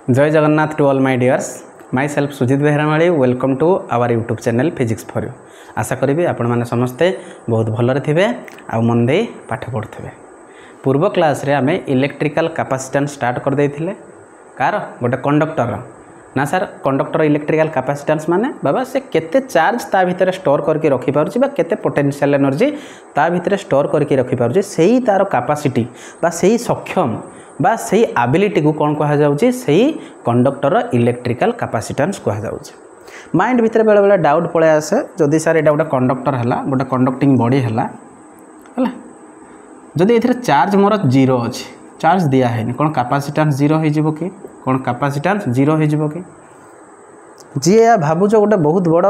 जय Jagannath to all my dears my self Sujit Beheramali welcome to our YouTube channel physics for you. आशा करी आपण मैंने समस्ते बहुत भलरे थे आ मन दे पाठ पढ़ुवे। पूर्व क्लास रे आमे इलेक्ट्रिकल कैपेसिटेंस स्टार्ट कर देथिले कार गोटे कंडक्टर ना सर कंडक्टर इलेक्ट्रिकल कैपेसिटेंस माने बाबा से केते चार्ज ता भितर स्टोर करके रखि पारुछि बा केते पोटेंशियल एनर्जी ता भितर स्टोर करके रखि पारुछि सेही तार कैपेसिटी बा सेही सक्षम बा सही एबिलिटी को कौन कह जाउछि सही कंडक्टर इलेक्ट्रिकल कैपेसिटेंस कह जाउछि। माइंड भितर बेले बेले डाउट पळे आसे जदि सर एटा गोटे कंडक्टर हला गोटे कंडक्टिंग बॉडी हला जदि एथिरे चार्ज मोर जीरो अछि चार्ज दिया है कौन कैपेसिटेंस जीरो हो जिवो कि कौन कैपेसिटेंस जीरो हो जिवो कि जी या भाबुछ गोटे बहुत बड़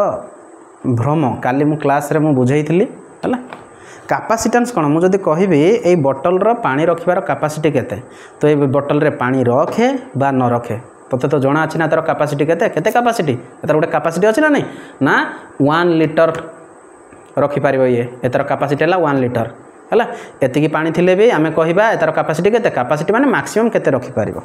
भ्रम काली मु क्लास रे मु बुझाइथिली हला कैपेसिटेंस कौन मुझे कहबी ये बोतल रो पानी रखिबार कैपेसिटी केते तो ये बोतल रे पानी रखे बा न रखे तोते तो जना अछि ना तार कैपेसिटी केते केते कैपेसिटी तार गोटे कैपेसिटी अछि ना नहीं ना 1 लिटर रखि पारिबो ये एतर कैपेसिटी हला 1 लिटर हला एतिकी पानी थिले भी आमे कहिबा एतर कैपेसिटी केते कैपेसिटी माने मैक्सिमम केते रखि पारिबो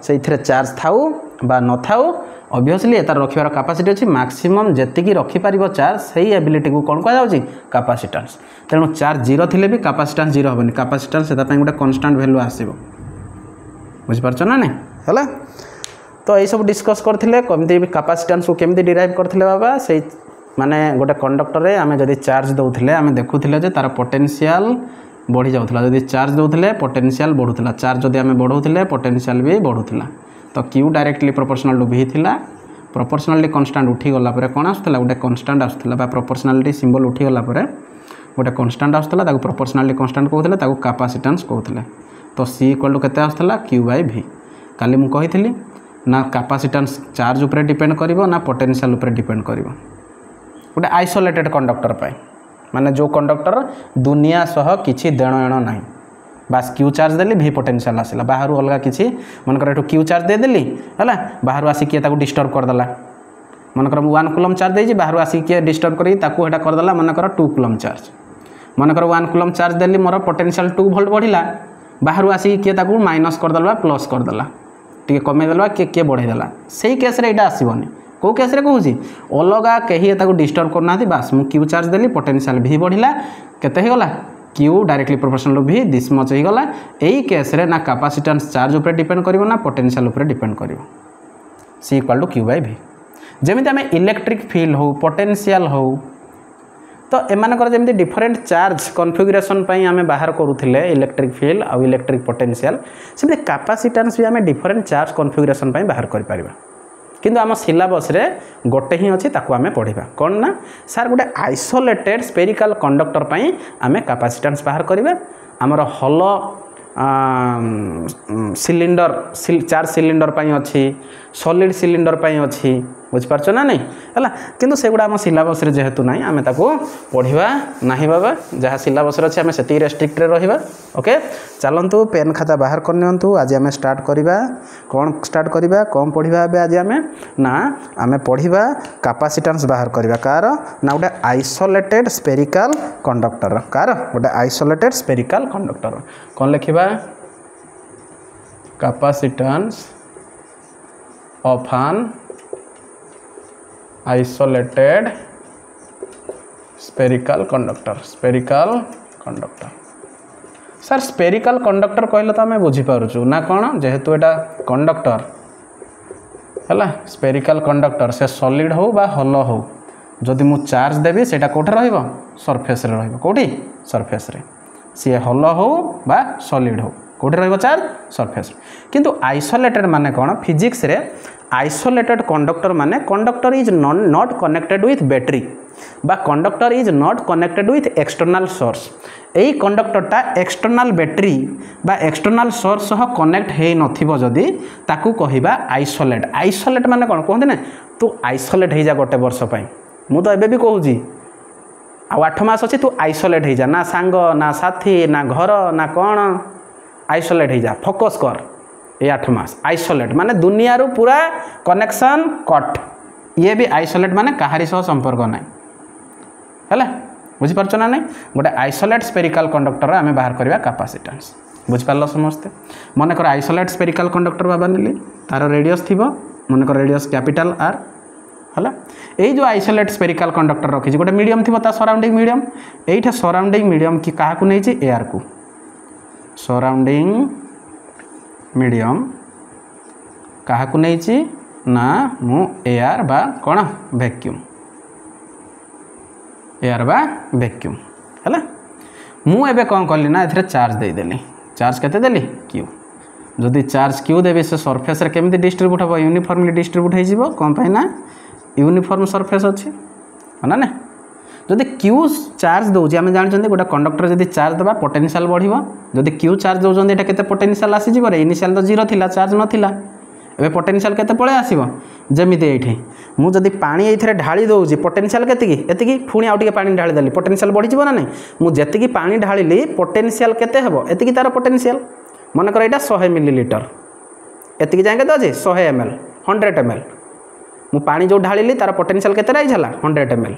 से इथरे चार्ज थाउ बा न थाउ ऑब्वियसली एतार रखिबार कैपेसिटी अछि मैक्सिमम जेतिकी रखि पारिबो चार्ज सही एबिलिटी को कोन कह जाउछि कैपेसिटेंस। तेणु चार्ज जीरो थिले भी कैपेसिटेंस जीरो होबनी कैपेसिटेंस सेता पय गोटे कांस्टेंट वैल्यू आसीबो बुझि परछ ना नै हला। तो ए सब डिस्कस करथिले केमति कैपेसिटेंस को केमति डिराइव करथिले बाबा से माने गोटे कंडक्टर रे आमे जदी चार्ज दउथिले आमे देखुथिले जे तार पोटेंशियल बढ़ी जाउथला जदी चार्ज दउथिले पोटेंशियल बढ़ुथला चार्ज जदी आमे बढ़ौथिले पोटेंशियल भी बढ़ुथला तो Q directly proportional to V थिला प्रोपोर्शनली कांस्टेंट उठी गला परे कोन आस्तला गोटे कांस्टेंट आस्तला बा प्रोपोर्शनलिटी सिंबल उठी गला परे गोटे कांस्टेंट आस्तला ताको प्रोपोर्शनली कांस्टेंट कहउथले ताको कैपेसिटेंस कहउथले तो C इक्वल टू केते आस्तला Q बाय V काली मु कहिथिली ना कैपेसिटेंस चार्ज ऊपर डिपेंड करिवो ना पोटेंशियल ऊपर डिपेंड करिवो गोटे आइसोलेटेड कंडक्टर पाए माने जो कंडक्टर दुनिया सह किछि देण एण नाही बास Q चार्ज देली V पोटेंशियल आसला बाहर अलग किछि मनकर एठो Q चार्ज दे देली हला बाहर आसी के ताको डिस्टर्ब कर दला मनकर 1 कूलम चार्ज देजी बाहर आसी के डिस्टर्ब करी ताको हेटा कर दला मनकर 2 कूलम चार्ज मनकर 1 कूलम चार्ज देली मोर पोटेंशियल 2 वोल्ट बढ़िला बाहर आसी के ताको माइनस कर दला प्लस कर दला टिके कमे दला के बढ़े दला सेही केस रे एटा आसीबनी को केस रे कहूची अलगा कही ताको डिस्टर्ब करना बास मु Q चार्ज देली पोटेंशियल V बढ़िला केते हे गला Q directly proportional to V this much हे गला एही केस रे ना कैपेसिटेंस चार्ज ऊपर डिपेंड करिवो ना पोटेंशियल ऊपर डिपेंड करिवो C equal to Q by V जेमिति हमें इलेक्ट्रिक फील्ड हो पोटेंशियल हो तो एमानकर जेमिति डिफरेंट चार्ज कॉन्फ़िगरेशन पई हमें बाहर करूथिले इलेक्ट्रिक फील्ड आ इलेक्ट्रिक पोटेंशियल सेमिति कैपेसिटेंस भी हमें डिफरेंट चार्ज कॉन्फ़िगरेशन पई बाहर करि परिबा किंतु आम सिलेबस रे गोटे ही अच्छी ताको आमे पढ़िबा कौन ना सर गोटे आइसोलेटेड स्पेरिकल कंडक्टर पई आमे कैपेसिटेंस बाहर करिबा आमर हॉलो सिलिंडर चार सिलिंडर पई अच्छी सॉलिड सिलिंडर पई अच्छी बुझ पारछ ना नहीं हला किंतु सेगुडा आम सिलेबस रे जेहेतु नाही आमे ताको पढ़िबा नाही बाबा जहाँ सिलेबस रे अछि आमे सेती रेस्ट्रिक्ट रे रहिबा ओके। चलंतु पेन खाता बाहर कर नियंतु आज आमे स्टार्ट करिबा कोन स्टार्ट करिबा कम पढ़िबा बे आज आमे पढ़िबा कैपेसिटेंस बाहर करिबा कार ना गोटे आइसोलेटेड स्पेरिकल कंडक्टर कार गोटे आइसोलेटेड स्पेरिकल कंडक्टर कोन लिखिबा capacitance of an isolated spherical conductor सर स्पेरिकल कंडक्टर कहले तो आम बुझीपारु ना कौन जेहेतु एटा कंडक्टर है स्पेरिकल कंडक्टर से सॉलिड हो बा हॉलो हो जदि मु चार्ज देबी सेटा कोठे रहइबो सरफेस रे रहइबो कोठी सरफेस रे सी हॉलो हो बा सॉलिड हो कोठे रहइबो चार्ज सरफेस किंतु आइसोलेटेड माने कौन फिजिक्स रे आइसोलेटेड कंडक्टर माने conductor is not connected with battery बा conductor is not connected with external source एई कंडक्टरटा एक्सटर्नल बैटरी बा एक्सटर्नल सोर्स सह कनेक्ट हे नथिबो जदी ताकू कहिबा आइसोलेट माने कोन कहते ना तू आइसोलेट हे जा गोटे वर्ष पई मु तो एबे भी कहूजी आ 8 मास अछि तू आइसोलेट हे जा ना सांग ना साथी ना घर ना कोन आइसोलेट हे जा फोकस कर ये 8 मास आइसोलेट माने दुनिया रो पूरा कनेक्शन कट ये भी आइसोलेट माने कहारी सह संपर्क नाही हैला बुझी परछ ना नहीं गोटे आइसोलेट स्पेरिकल कंडक्टर आमे बाहर करबा कैपेसिटेंस बुझिपार समस्ते मनकर आइसोलेट स्पेरिकल कंडक्टर बाबा नेली तार रेडियस थी मनकर रेडियस कैपिटल आर है यही जो आइसोलेट स्पेरिकल कंडक्टर रखी गोटे मीडियम थी सराउंडिंग मीडियम यही सराउंडिंग मीडियम कि क्या नहीं एयर को सराउंडिंग मीडियम क्या नहीं ना मु एयर बा कौन वैक्यूम एयर बा वैक्यूम है मु एबे कौन कली ना एथरे चार्ज देदेली चार्ज केते देली क्यू जदि चार्ज क्यू देबे से सरफेस रे केमिति डिस्ट्रीब्यूट हो यूनिफॉर्मली डिस्ट्रीब्यूट हो जिवो कोन पई ना यूनिफॉर्म सरफेस अछि ना ना जदि क्यू चार्ज दउछि आमे जानि छथि गोटा कंडक्टर जदि चार्ज दबा पोटेंशियल बढ़िबो जदि क्यू चार्ज दउछन एटा केते पोटेंशियल आसी जिवो रे इनिशियल तो 0 थिला चार्ज नथिला एबे पोटेंशियल केते पळे आसीबो जेमिति एठी मु जदि पानी एथरे ढाली दउछि पोटेंशियल केते की एतिकी फुणी आउ टिके पानी ढाली देली पोटेंशियल बढ़ि जिवो ना नै मु जेतिकी पानी ढालिली पोटेंशियल केते हेबो एतिकी तार पोटेंशियल मन कर एटा 100 मिलीलीटर एतिकी जाके दछि 100 ml 100 ml मु पानी जो ढालिली तार पोटेंशियल केते रही छला 100 ml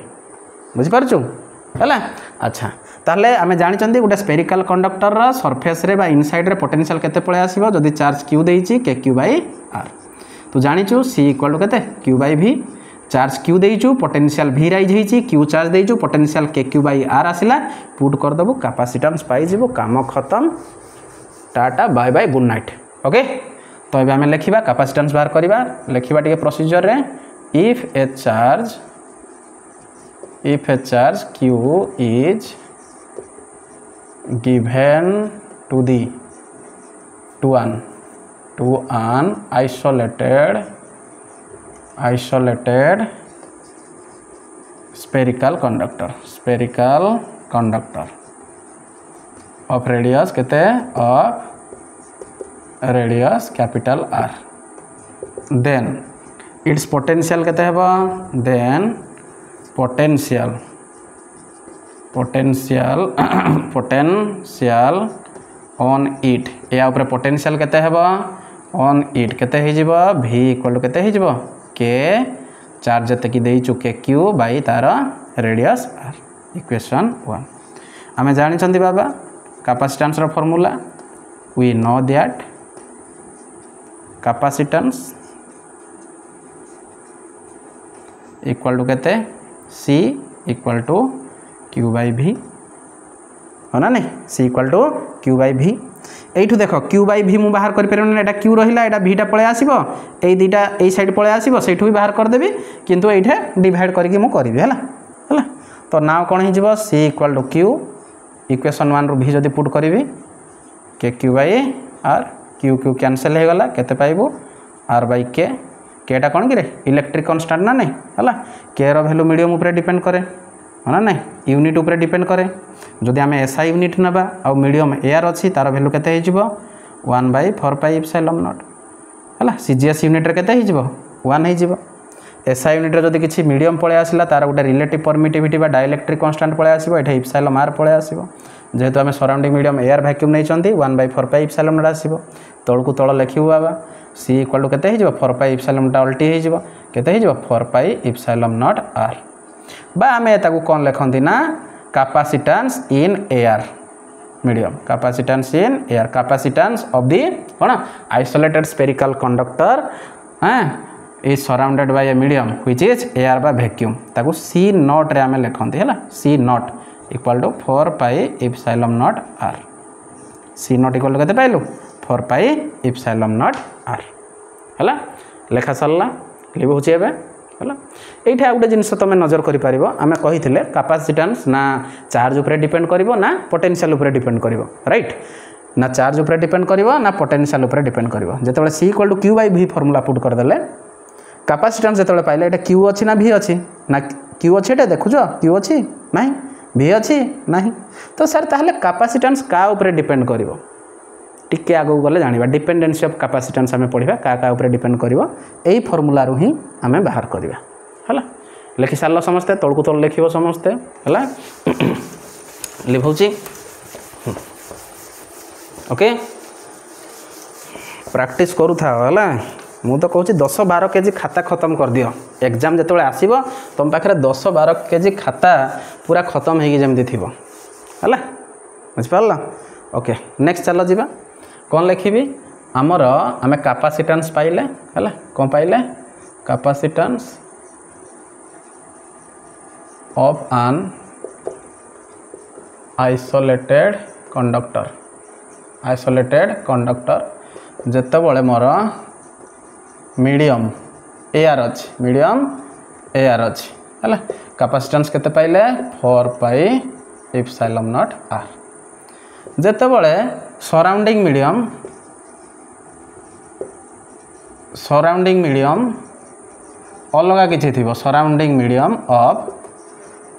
बुझि पारछु हला अच्छा ताले आमे जानि चंदी गोटे स्पेरिकल कंडक्टर रा सरफेस रे बा इनसाइड रे पोटेंशियल केते पळे आसीबो जदि चार्ज q देइछि k q बाय r तो जानिछु c इक्वल टू केते q by v charge q देइछु पोटेंशियल v राइज हेछि q चार्ज देइछु potential k q by r आसिला पुट कर दबो कैपेसिटेंस पाई जिवो काम खत्म tata bye bye good night okay तो एबे हमें लिखिबा कैपेसिटेंस बाहर करिबा लिखिबा टिके प्रोसीजर रे if A charge q is given to an isolated spherical conductor of radius केते of radius capital R then its potential केते हेबा then potential on it या ऊपर पोटेंशियल केते हेबा on it केते हे जिवो v इक्वल टू केते हे जिवो k चार्ज जते की देइचु k q बाय तार रेडियस r इक्वेशन 1 हमें जानि चंदी बाबा कैपेसिटेंस रो formula we know that capacitance equal to केते c equal to q by v है ना नहीं c equal to q by v एठू देखो q बाय v मु बाहर कर परन एटा q रहिला एटा v टा पळे आसीबो ए दुटा ए साइड पळे आसीबो सेठू भी बाहर कर देबी किंतु एठे डिवाइड करके मु करबी हला तो नाउ कोन हि जिवो c equal to q equation 1 रो v जदी पुट करबी k q by r q cancel हे गला केते पाइबो r बाय k k टा कोन कि रे इलेक्ट्रिक कांस्टेंट ना नहीं हला k रो वैल्यू मीडियम ऊपर डिपेंड करे है ना यूनिट ऊपर डिपेंड करे जदि आम SI यूनिट नबा आ मीडियम एयर अच्छी तार वैल्यू केते हे जिवो 1/4 पाई एप्सिलॉन नॉट हला CGS यूनिट रे केते हे जिवो 1 हे जिवो SI यूनिट रे जदि किछि मीडियम पळे आसिला तार गोटे रिलेटिव परमिटिविटी बा डाइलेक्ट्रिक कांस्टेंट पळे आसीबो एठे एप्सिलॉन r पळे आसीबो जेहेतु आम सराउंडिंग मीडियम एयर वैक्यूम नै चंती 1/4 पाई एप्सिलॉन नॉट आसीबो तळकु तळ लेखिबो बाबा c इक्वल टू केते हे जिवो 4 पाई एप्सिलॉन नॉट अल्टी हे जिवो केते हे जिवो 4 पाई एप्सिलॉन नॉट r बा आमे ताकू कोन लेखंती ना capacitance in air medium capacitance in air capacitance of the कोन isolated spherical conductor is surrounded by a medium which is air बा वैक्यूम ताकू c नॉट रे आमे लेखंती हला c naught equal to 4 pi epsilon naught r c naught equal to केते पाइलु 4 pi epsilon naught r हला लेखा सरला लिबो होची एबे हला एठा गोटे जिनिस तुम नजर करि परिबो आमे कहिथिले कैपेसिटेंस ना चार्ज ऊपर डिपेंड करिवो ना पोटेंशियल ऊपर डिपेंड करिवो राइट ना चार्ज ऊपर डिपेंड करिवो ना पोटेंशियल ऊपर डिपेंड करिवो जेतेबेले c equal to q by v formula put कर देले कैपेसिटेंस जेतेबेले पाइले एटा q अछि ना v अछि ना q अछि एटा देखुजो q अछि नाही v अछि नाही तो सर ताहले कैपेसिटेंस का ऊपर डिपेंड करिवो टिके आगो गले जानिबा डिपेंडेंसी ऑफ कैपेसिटेंस हमें पढ़िबा का ऊपर डिपेंड करिवो एई फार्मूला रु ही हमें बाहर करिबा हला लेखि सारलो समस्ते तळकु तळ लेखिबो समस्ते हला लिखौची ओके प्रैक्टिस करू था हला मु तो कहूची 10-12 केजी खाता खत्म कर दियो एग्जाम जेतबेले आसीबो तुम पाखरे 10-12 केजी खाता पूरा खत्म हेगी जेमदी थिबो हला बुझिपार ओके नेक्स्ट चलो जीवा कौन लिखी आमर आम कैपेसिटेंस पाइले है कौन पाइले capacitance of an isolated conductor जिते बड़े मोर मीडियम एआर अच्छी है कैपेसिटेंस केते पाइले 4 पाई एप्सिलॉन नॉट आर जिते बड़े सराउंडिंग मीडियम अलग किसी थी surrounding medium of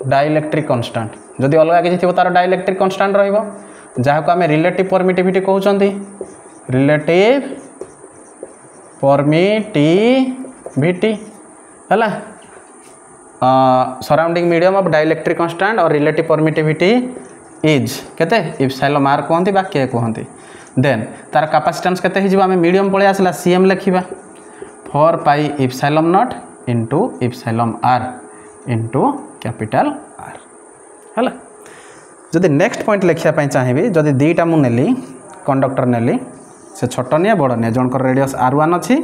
dielectric constant जदि अलग किसी थी तार डाइलेक्ट्रिक कांस्टेंट रहिबो जहाँ को आम रिलेटिव परमिटिविटी कहते रिलेटिव परमिटिविटी है surrounding medium of dielectric constant और रिलेटिव परमिटिविटी इज केते एप्सिलॉन आर कहते बा के कहते देन तार कैपेसिटेंस केते हिजबा आम मीडियम पळे आसला सीएम लिखिबा 4 pi epsilon naught into epsilon R into capital R है जदि नेक्स्ट पॉइंट लिखापी चाहिए जदि दुईटा मुझे कंडक्टर नेली से छोट निए बड़ निए जनकर रेडियस R1 अच्छी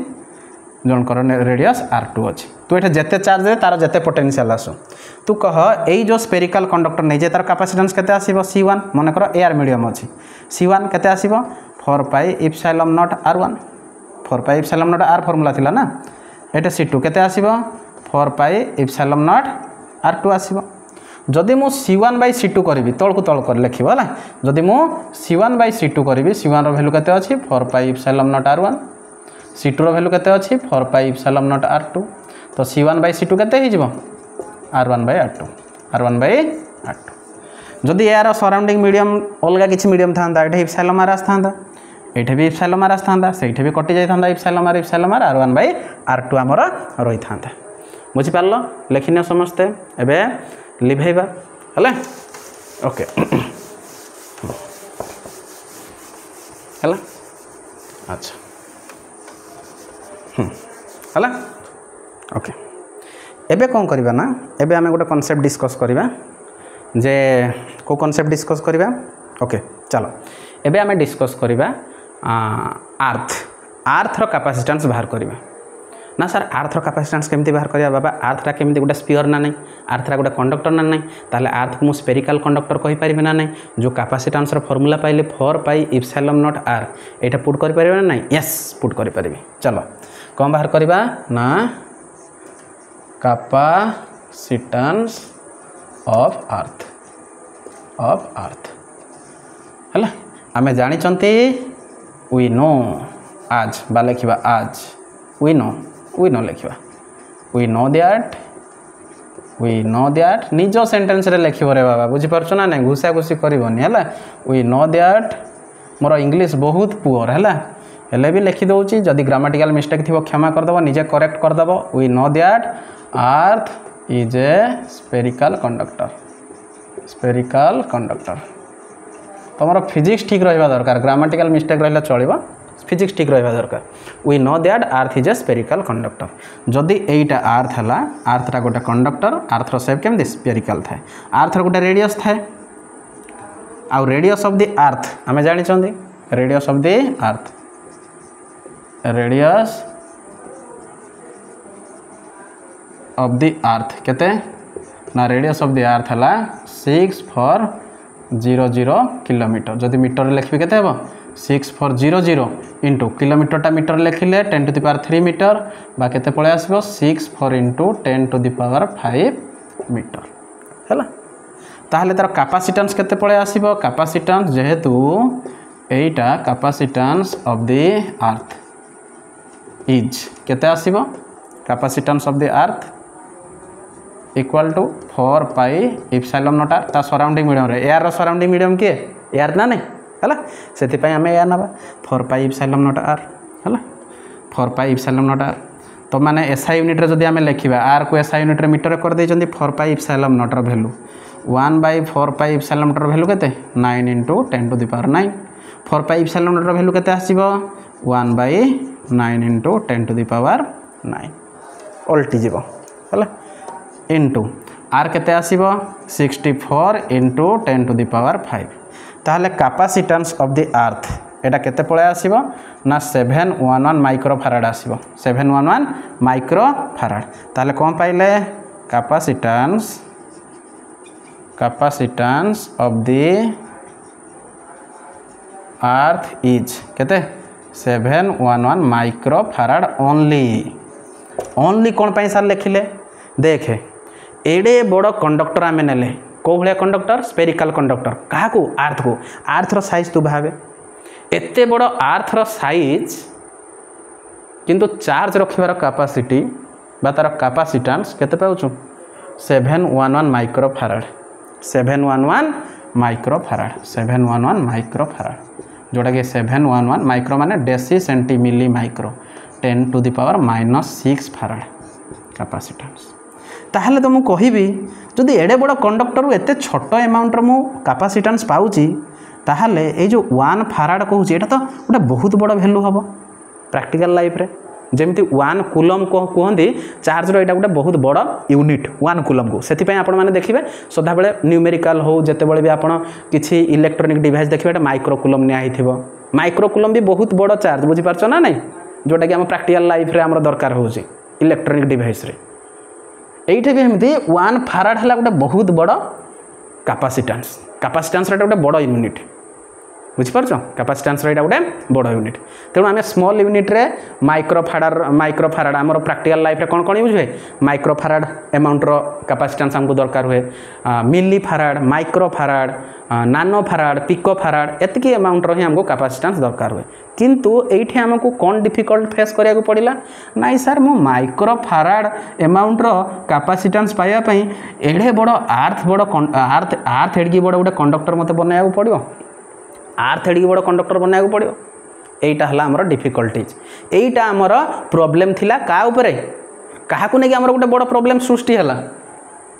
जनकर रेडियस R2 अच्छी तू ये जिते चार्ज दे तार जिते पोटेंशियल आसु तू कह यही जो स्पेरिकल कंडक्टर नहीं जाए तार कैपेसिटेंस केते आसीबो C1 मन कर एआर मीडियम अच्छी C1 केते आसीबो 4 pi epsilon not R1 4 pi epsilon naught R formula थिला ना एटा C2 केते आसीबो 4 पाई एप्सिलॉन नॉट R2 आसीबो जदि मु C1 बाई C2 करी तौक तौल कर लिख है जदि मु C1 बाई C2 करी C1 भैल्यू केते अच्छी 4 pi epsilon not R1 C2 value केते अच्छी 4 पाई एप्सिलॉन नॉट R2 तो C1 बाई C2 केते हो R1 बाई R2 जदि यार सराउंडिंग मीडियम अलग किसी मीडियम था ये एप्सिलॉन आर आसता ये भी एप्सिलॉन आर आसता से कटि जाता epsilon R R1 by R2 आमर रही था बुझिपार लिखिन समस्ते एबे लिभेबा है ओके है अच्छा है ओके एबे कौन करबा ना एबे आमे गोटे कॉन्सेप्ट डिस्कस करबा जे को कॉन्सेप्ट डिस्कस करबा ओके चलो एबे आमे डिस्कस करबा अर्थ रो कैपेसिटेंस बाहर करबा ना सर आर्थर कैपेसिटेंस केमती बाहर करिया बाबा आर्थरा केमती गोटे स्पीयर ना नहीं आर्थरा गोटे कंडक्टर ना नहीं ताले आर्थ को स्पेरिकल कंडक्टर कहि परिबे ना नहीं जो कैपेसिटेंस रो फार्मूला पाइले 4 pi epsilon naught are Etah put करि परिबे ना नहीं यस पुट करि परिबे चलो कौन बाहर करबा ना कैपेसिटेंस ऑफ अर्थ हला आमे जानि चंती वी नो आज बा लिखिबा आज वी नो लिखा वी नो दैट निज सेंटेंस रे लिखिब रे बाबा बुझीपारछ ना नहीं घुसा घुसी करबनी है we know that more English बहुत पुअर है हेले भी लिखि दउची जदि ग्रामेटिकल मिस्टेक थी क्षमा करदेव निजे करेक्ट करदेव we know that earth is a spherical conductor तुम फिजिक्स ठीक रहा दरकार ग्रामेटिकल मिस्टेक रहा चलो फिजिक्स ठीक रहा दरकार we know that earth is a spherical conductor जदि एटा अर्थ है अर्थटा गोटे कंडक्टर अर्थर शेप केमती स्पेरिकल थाए अर्थर गोटे रेडियस थाए आउ रेडियस ऑफ द अर्थ आमे जानी रेडियस ऑफ द अर्थ केते ना रेडियस ऑफ द अर्थ है 6400 किलोमीटर जदि मीटर लिखी केते हेबो 6400 इंटू किलोमीटर मीटर लिखिले 10 to the power 3 मीटर बा केते पळे आसीबो 64 into 10 to the power 5 metre हैला ताहले तार कैपेसिटेंस केते पळे आसीबो कैपेसिटेंस जेहेतु एटा capacitance of the earth is केते आसीबो capacitance of the earth equal to 4 pi epsilon naught R ता सराउंडिंग मीडियम रे एआर रो सराउंडिंग मीडियम के एआर ना नहीं है से आम या ना 4 पाई एप्सिलॉन नॉट आर है 4 पाई एप्सिलॉन नॉट आर तो माने एसआई यूनिट रे जदि आम लिखा आर को एसआई यूनिट रे मीटर कर दे 4 pi epsilon naught r value 1/4 pi epsilon naught r value केते 9 into 10 to the power 9 4 pi epsilon naught r value केते आसीबो 1/9 इंटू 10 to the power 9 उल्टी जीवो है इंटू आर केते आसीबो 64 इंटू 10 to the power 5 ताहले कैपेसिटेंस ऑफ द अर्थ एटा केते पळे आसीबो ना 711 माइक्रोफाराड आसीबो 711 माइक्रोफाराड ताहले कोन पाइले capacitance of the earth is केते 711 माइक्रोफाराड ओनली कौन पाई सार लिखिले देखे एडे बड़ कंडक्टर आम नेले कौ भाया कंडक्टर स्पेरिकल कंडक्टर क्या आर्थर साइज तू भावे एते बड़ आर्थर साइज किंतु चार्ज रखिबार कैपेसिटी बा तार कैपेसिटेंस केते पाउछु 711 माइक्रोफाराड 711 माइक्रोफाराड जोटा कि 711 माइक्रो माने deci centi milli micro 10 to the power -6 farad capacitance ताहले तो मु कहिबी जदि एडे बड़ कंडक्टर एते छोट अमाउंट मु कैपेसिटेंस पाउची ताहले ए जो 1 फाराड कहूची एटा तो गोटे बहुत बड़ वैल्यू हबो प्रैक्टिकल लाइफ रे जेमती 1 कूलम को कहंदी चार्ज रो एटा गोटे बहुत बड़ यूनिट 1 कूलम को सेति पय आपण माने देखिबे सदा बेले न्यूमेरिकल हो जते बेले भी आपण किछि इलेक्ट्रॉनिक डिवाइस देखिबे एटा माइक्रो कूलम ने आइथिबो माइक्रो कूलम भी बहुत बड़ चार्ज बुझी पारछो ना नहीं जोटा कि हम प्रैक्टिकल लाइफ रे हमर दरकार होची इलेक्ट्रॉनिक डिवाइस रे एइठे भी एमती 1 फाराड हला गोटे बहुत बड़ कैपेसिटेंस रे गोटे बड़ यूनिट बुझिपार कैपेसिटेंस रे गोटे बड़ यूनिट तेणु आम स्मॉल यूनिट रे माइक्रोफाराड आमर प्रैक्टिकल लाइफ रे कौन यूज हुए माइक्रोफाराड अमाउंट रो कैपेसिटेंस हमको दरकार हुए मिली फाराड माइक्रोफाराड नानो फाराड पिको फाराड एतकी अमाउंट रो ही हमको कैपेसिटेंस दरकार हुए किंतु एइठे हमको कौन डिफिकल्ट फेस करिया को पड़िला नाइ सर मो माइक्रोफाराड अमाउंट रो कैपेसिटेंस पाया पई एडे बड़ आर्थ एडकी बड़ गोटे कंडक्टर मते बनाया को पड़ियो आर्थ एडकी बड़ कंडक्टर बनाया को पड़ियो एइटा हला हमर डिफिकल्टीज एइटा हमर प्रॉब्लम थिला का ऊपर काहाकू नै कि हमर गोटे बड़ प्रॉब्लम सृष्टि हला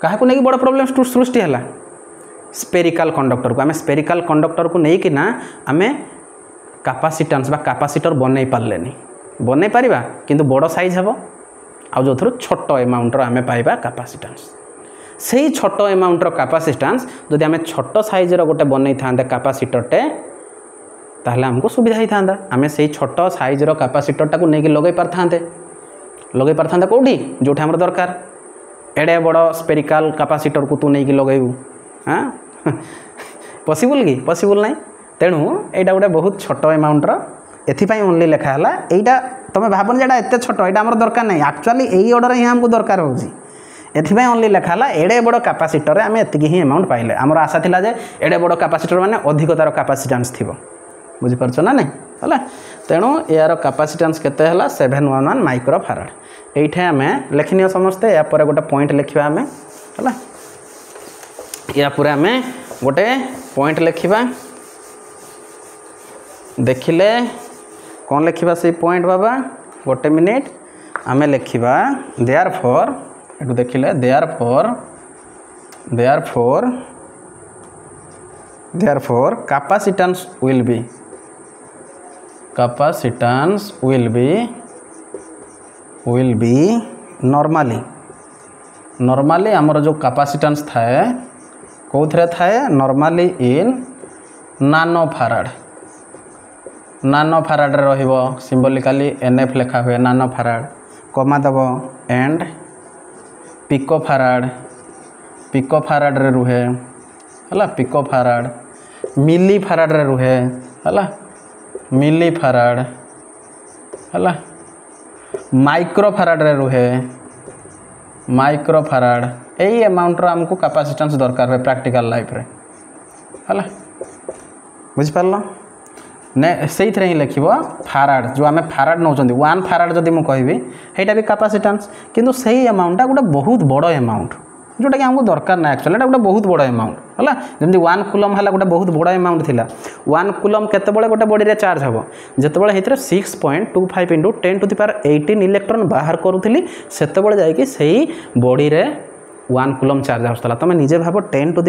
काहाकू नै कि बड़ प्रॉब्लम सृष्टि हला स्पेरिकल कंडक्टर को आम स्पेरिकल कंडक्टर को नहीं कि ना आम कैपेसिटेंस बा कैपेसिटर बनै पारलेनी बनै पारिबा किंतु बड़ साइज हबो आ जो थरो छोट अमाउंट रो आम पाइबा कैपेसिटेंस सेही छोट अमाउंट रो कैपेसिटेंस जदि आम छोट साइज रो गोटे बनै थांदे कैपेसिटरटे ताहले हमको सुविधा ही थांदा आम सेही छोट साइज रो कैपेसिटरटा को नहीं लगे पारथांते कोठी जोठे हमर दरकार एडे बड़ स्पेरिकल कैपेसिटर को तू नहीं लगेबू हाँ पॉसिबल कि पॉसिबल नहीं तेणु एटा गोटे बहुत छोट अमाउंट एथिपाई ओनली लिखा है एटा तुम भावन जेटा एते छोट एटा हमर दरकार नहीं एक्चुअली यही ऑर्डर ही हमको दरकार होची एथिपाई ओनली लिखा है एडे बड़ कैपेसिटर आम एतिकी ही अमाउंट पाइले हमर आशा थिला जे एडे बड़ कैपेसिटर माने अधिक तार कैपेसिटेंस थिबो बुझी परछ ना नहीं हला तेणु यार कैपेसिटेंस केते हला 711 माइक्रोफाराड एइठे आमे लेखनियो समस्ते या पर गोटे पॉइंट लिखिबा आमे हला या पूरा आमे गोटे पॉइंट लिखिबा देखिले कौन लिखिबा से पॉइंट बाबा गोटे मिनिट आमे लिखिबा देयरफॉर एटू देखिले therefore capacitance will be normally हमर जो कैपेसिटेंस थाए कौथरे थाए नॉर्मली इन नानो फाराड रे रहिबो सिंबलिकली एनएफ लिखा हुए नानो फाराड कमा दबो एंड पिको फाराड रे रुहे हला पिको फाराड मिली फाराड रे रुहे हला मिली फाराड हला माइक्रो फाराड रे रुहे माइक्रो फाराड यही अमाउंट रो हमको कैपेसिटेंस दरकार है प्रैक्टिकल लाइफ रे हला बुझ पारलो ने सही ही लिखिबो फाराड जो आम फाराड नौचंदी 1 फाराड जदि मु कहबी हेटा भी कैपेसिटेंस किंतु सही अमाउंट गोटे बहुत बड़ अमाउंट जोटा कि हमको दरकार ना एक्चुअली गोटे बहुत बड़ अमाउंट है जमी 1 कूलम है गोटे बहुत बड़ अमाउंट थिला 1 कूलम केते बळे गोटे बॉडी रे चार्ज हबो जेते बळे हेतरे 6.25 × 10 टू द पावर 18 इलेक्ट्रॉन बाहर करूथिली सेते बळे जाय कि सही बॉडी रे 1 कूलम चार्ज आउतला तमे निजे भाबो 10 टू द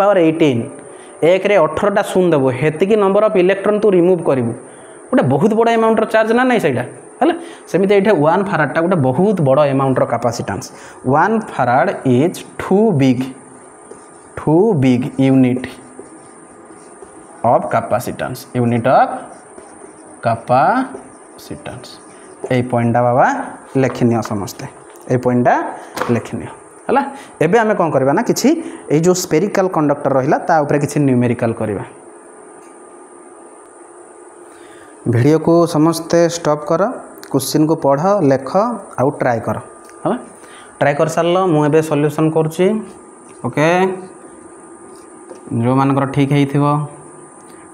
पावर 18 एक रे 18टा शून्य देबो हेतिकी नंबर ऑफ इलेक्ट्रॉन तू रिमूव करिवु गोटे बहुत बड़ अमाउंट रो चार्ज ना नहीं सेटा है सेमती ये 1 फाराड गोटे बहुत बड़ amount capacitance 1 farad is too big unit of capacitance unit of capacitance ए पॉइंटा बाबा लेखिनियो समस्ते ए पॉइंटा लेखिनियो है। एबे आमे कौन करबा ना किछि ए जो स्पेरिकल कंडक्टर रहिला ता ऊपर किछि न्यूमेरिकल करबा। वीडियो को समस्ते स्टॉप कर क्वेश्चन को पढ़ लेख आउ ट्राई कर है। ट्राई कर सारल मुझे सॉल्यूशन करुच्ची ओके। जो मानकर ठीक है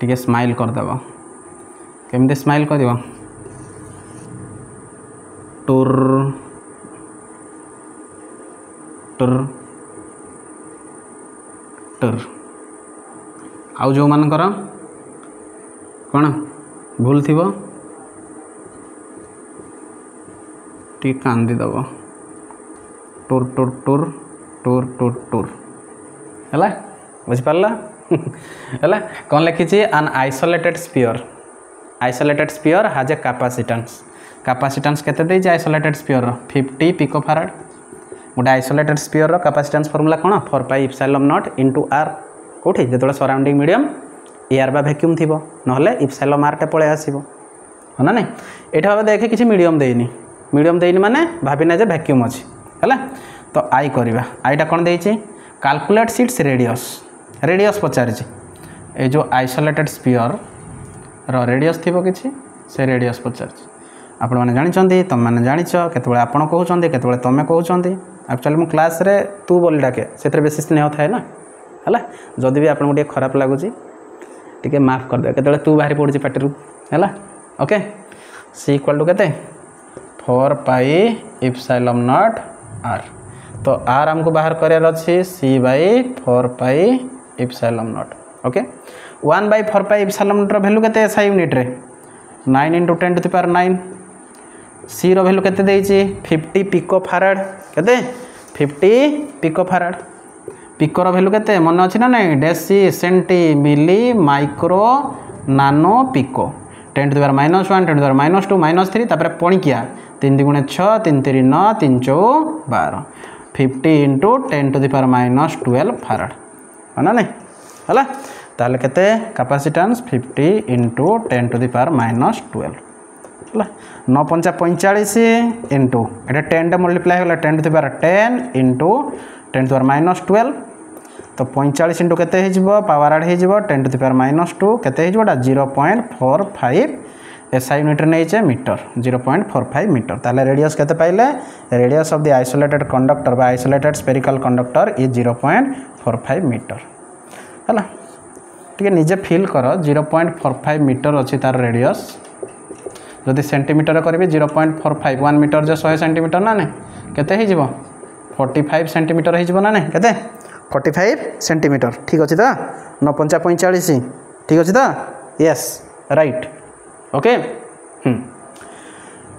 टे स्माइल करदेव केमती स्माइल कर टुर टुर टुर आउ जो मानकर कौन भूल थी टी कांदीदेव टुर टुर टुर टुर टुर टुर है बुझिपार है कौन लिखी एन आइसोलेटेड स्पीयर हाज ए कैपेसिटेंस केते देइछ आइसोलेटेड स्पीयर 50 पिकोफाराड। गोटे आइसोलेटेड स्पीयर कैपेसिटेंस फॉर्मूला कौन 4 pi epsilon naught into are कोठी जेतोले सराउंडिंग मीडियम एयर बा वैक्यूम थिबो नहले इप्सिलॉन आर टे पळे आसीबो ना नहीं। एठा बाबा देखे किछि मीडियम देइनी माने भाबिना जे वैक्यूम अछि है। तो आई करवा आईटा कौन देइछि कैलकुलेट सीट्स रेडियस पचारिछि ए जो आइसोलेटेड स्पीयर रो रेडियस थिबो किछि से रेडियस पचारिछि। आपण माने जानिछन्ती तुम माने जानिछ केतबेले आपण कहउछन्ती केतबेले तमे कहउछन्ती। एक्चुअली मु क्लास रे तू बोली डाके सेतरे बेसी स्नेह थाए ना है। जदि भी आपण गोटे खराब लागुछि टिके माफ कर दे केतबेले तू बाहरी पड़ुछि पाटिरु है ओके। सी इक्वल टू केते 4 पाई इप्सिलॉन नॉट आर। तो आर हमको बाहर करार अच्छी C by 4 pi epsilon naught okay. 1 by 4 pi epsilon naught value केते एसआई यूनिट रे 9 into 10 to the power 9। C रो वैल्यू केते देइछि 50 पिकोफाराड केते 50 पिकोफाराड। पिको रो वैल्यू केते मन अछि ना नहीं deci centi milli micro nano pico 10 to the power -1 10 to the power -2 -3 तापर पणिकिया 3 × 6 3 × 9 3 × 12 50 into 10 to the power -12 farad है ना नहीं है। ताले केते capacitance 50 into 10 to the power -12 है 9 5 45 इंटू एटा 10 टे मल्टीप्लाई होला 10 to the power 10 into 10 to the power -12 तो 45 इंटू केते हे जिवो पावर ऐड हे जिवो 10 टू द पावर -2 केते हे जिवोटा 0.45 एसआई यूनिट नहीं मीटर 0.45 मीटर। ताले रेडियस केते पाइले radius of the isolated conductor बा isolated spherical conductor is 0.45 metre है। ठीक निजे फील कर 0.45 मीटर अच्छी तार रेडियस जदि सेंटीमीटर करेंगे 0.45 1 मीटर जो 100 सेंटीमीटर ना नहीं केते हे जिवो 45 सेंटीमीटर हो ना नहीं केते 45 सेंटीमीटर ठीक अच्छे तो 9 5 45 ठीक अच्छे तो यस राइट ओके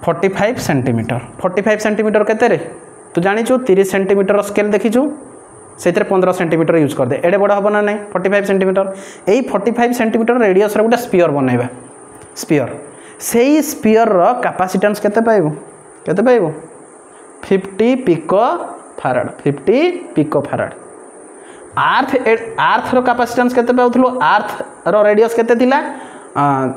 45 सेंटीमीटर केते रे तू जानिचु 30 सेंटीमीटर स्केल देखीचु से 15 सेंटीमीटर यूज कर दे एडे बड़ हम ना नहीं 45 सेंटीमीटर यही 45 सेंटीमीटर रेडियस रे गोटे स्पीयर बनैबा स्पीयर से स्पीयर रो कैपेसिटेंस केते पाइबो 50 पिको फाराड। आर्थ रो कैपेसिटेंस केते पाउथलो आर्थ रो रेडियस केते थिला